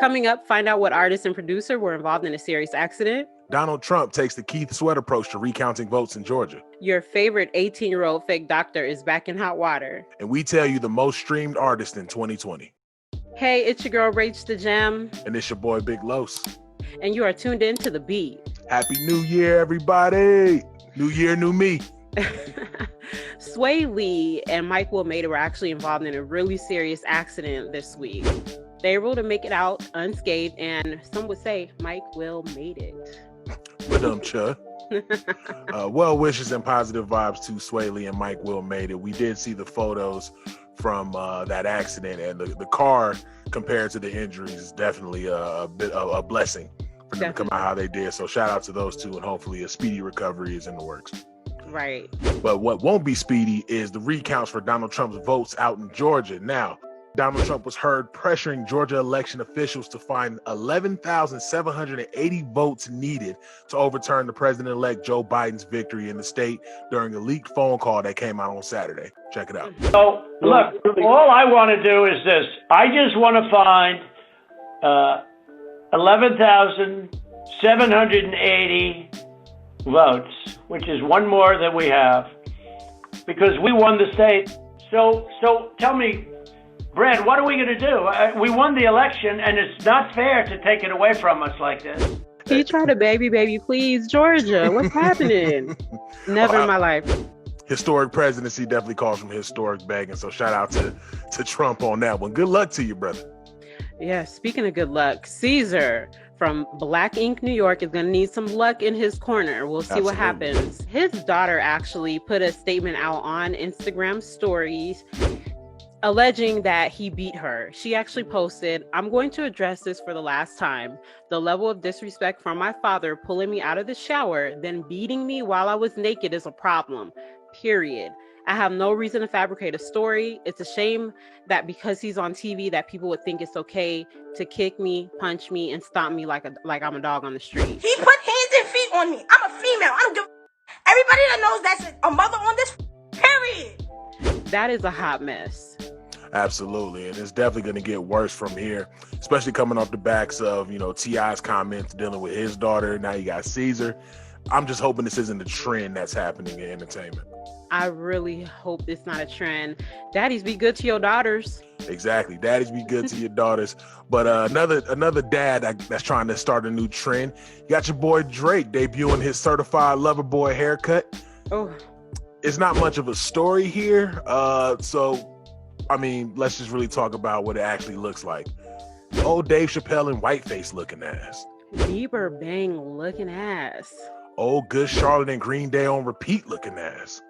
Coming up, find out what artist and producer were involved in a serious accident. Donald Trump takes the Keith Sweat approach to recounting votes in Georgia. Your favorite 18-year-old fake doctor is back in hot water. And we tell you the most streamed artist in 2020. Hey, it's your girl, Rach the Gem. And it's your boy, Big Los. And you are tuned in to The Beat. Happy New Year, everybody. New year, new me. Swae Lee and Mike Will Made It were actually involved in a really serious accident this week. They were able to make it out unscathed, and some would say Mike Will made it. Well wishes and positive vibes to Swae Lee and Mike Will Made It. We did see the photos from that accident, and the car, compared to the injuries, is definitely a bit of a blessing for them to come out how they did. So shout out to those two, and hopefully a speedy recovery is in the works. Right. But what won't be speedy is the recounts for Donald Trump's votes out in Georgia. Now, Donald Trump was heard pressuring Georgia election officials to find 11,780 votes needed to overturn the president-elect Joe Biden's victory in the state during a leaked phone call that came out on Saturday. Check it out. So, look, all I want to do is this. I just want to find 11,780 votes, which is one more than we have, because we won the state. So tell me, Brad, what are we going to do? We won the election, and it's not fair to take it away from us like this. He tried to baby, please, Georgia. What's happening? Never in my life. Historic presidency definitely calls from historic begging. So shout out to Trump on that one. Good luck to you, brother. Yeah, speaking of good luck, Caeser from Black Ink, New York is going to need some luck in his corner. We'll see what happens. His daughter actually put a statement out on Instagram stories alleging that he beat her. She actually posted, "I'm going to address this for the last time. The level of disrespect from my father pulling me out of the shower, then beating me while I was naked is a problem, period. I have no reason to fabricate a story. It's a shame that because he's on TV that people would think it's okay to kick me, punch me, and stomp me like I'm a dog on the street." He put hands and feet on me. I'm a female. I don't give everybody that knows that's a mother on this, period. That is a hot mess. Absolutely, and it's definitely going to get worse from here, especially coming off the backs of, T.I.'s comments dealing with his daughter. Now you got Caesar. I'm just hoping this isn't a trend that's happening in entertainment. I really hope it's not a trend. Daddies, be good to your daughters. Exactly. Daddies, be good to your daughters. But another dad that's trying to start a new trend. You got your boy Drake debuting his certified lover boy haircut. Oh. It's not much of a story here. Let's just really talk about what it actually looks like. Old Dave Chappelle and Whiteface looking ass. Bieber Bang looking ass. Old Good Charlotte and Green Day on repeat looking ass.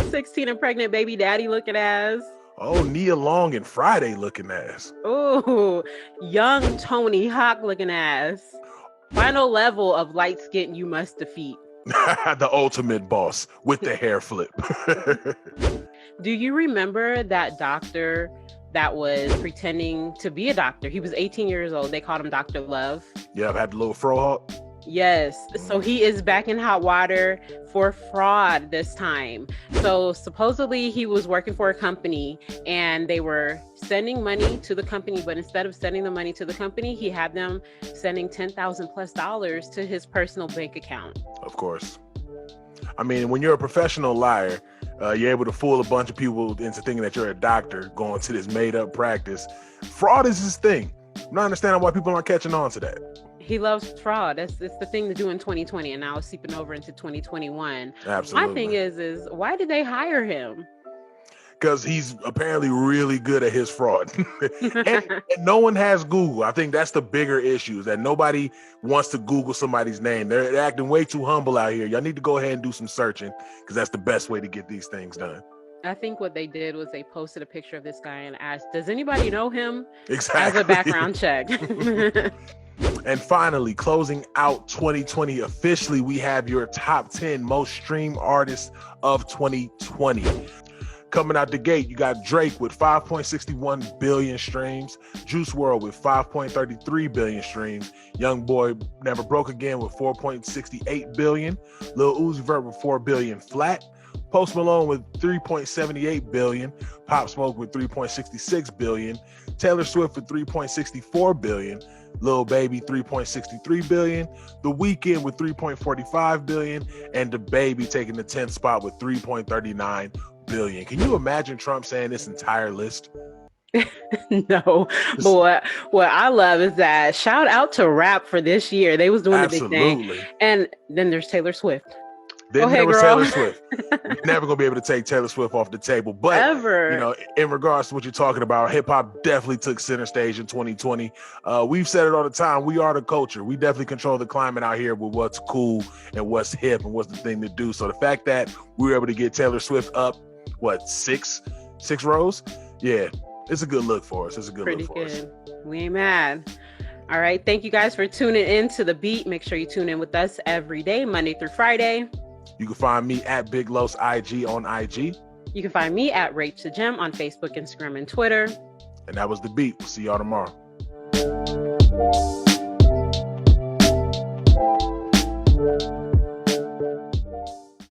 16 and pregnant baby daddy looking ass. Oh, Nia Long and Friday looking ass. Oh, young Tony Hawk looking ass. Final level of light skin you must defeat. The ultimate boss with the hair flip. Do you remember that doctor that was pretending to be a doctor? He was 18 years old. They called him Dr. Love. Yeah, I've had the little fro hawk. Yes. So he is back in hot water for fraud this time. So supposedly he was working for a company and they were sending money to the company, but instead of sending the money to the company, he had them sending $10,000+ to his personal bank account. Of course. I mean, when you're a professional liar, you're able to fool a bunch of people into thinking that you're a doctor going to this made up practice. Fraud is his thing. I'm not understanding why people aren't catching on to that. He loves fraud. It's the thing to do in 2020, and now it's seeping over into 2021. Absolutely. My thing is why did they hire him? Because he's apparently really good at his fraud. and no one has Google. I think that's the bigger issue, is that nobody wants to Google somebody's name. They're acting way too humble out here. Y'all need to go ahead and do some searching, because that's the best way to get these things done. I think what they did was they posted a picture of this guy and asked, does anybody know him? Exactly. As a background check. And finally, closing out 2020 officially, we have your top 10 most streamed artists of 2020. Coming out the gate, you got Drake with 5.61 billion streams, Juice WRLD with 5.33 billion streams, Young Boy Never Broke Again with 4.68 billion, Lil Uzi Vert with 4 billion flat, Post Malone with 3.78 billion, Pop Smoke with 3.66 billion, Taylor Swift with 3.64 billion, Lil Baby 3.63 billion, The Weeknd with 3.45 billion, and the Baby taking the 10th spot with 3.39 billion. Can you imagine Trump saying this entire list? No, but what I love is that shout out to rap for this year. They was doing the big thing. And then there's Taylor Swift. Then there was Taylor Swift. You're never gonna be able to take Taylor Swift off the table. But ever. You know, in regards to what you're talking about, hip hop definitely took center stage in 2020. We've said it all the time. We are the culture. We definitely control the climate out here with what's cool and what's hip and what's the thing to do. So the fact that we were able to get Taylor Swift up, six rows? Yeah, it's a good look for us. It's a good look for us. We ain't mad. All right. Thank you guys for tuning in to The Beat. Make sure you tune in with us every day, Monday through Friday. You can find me at Big Los IG on IG. You can find me at Rach the Gem on Facebook, Instagram, and Twitter. And that was The Beat. We'll see y'all tomorrow.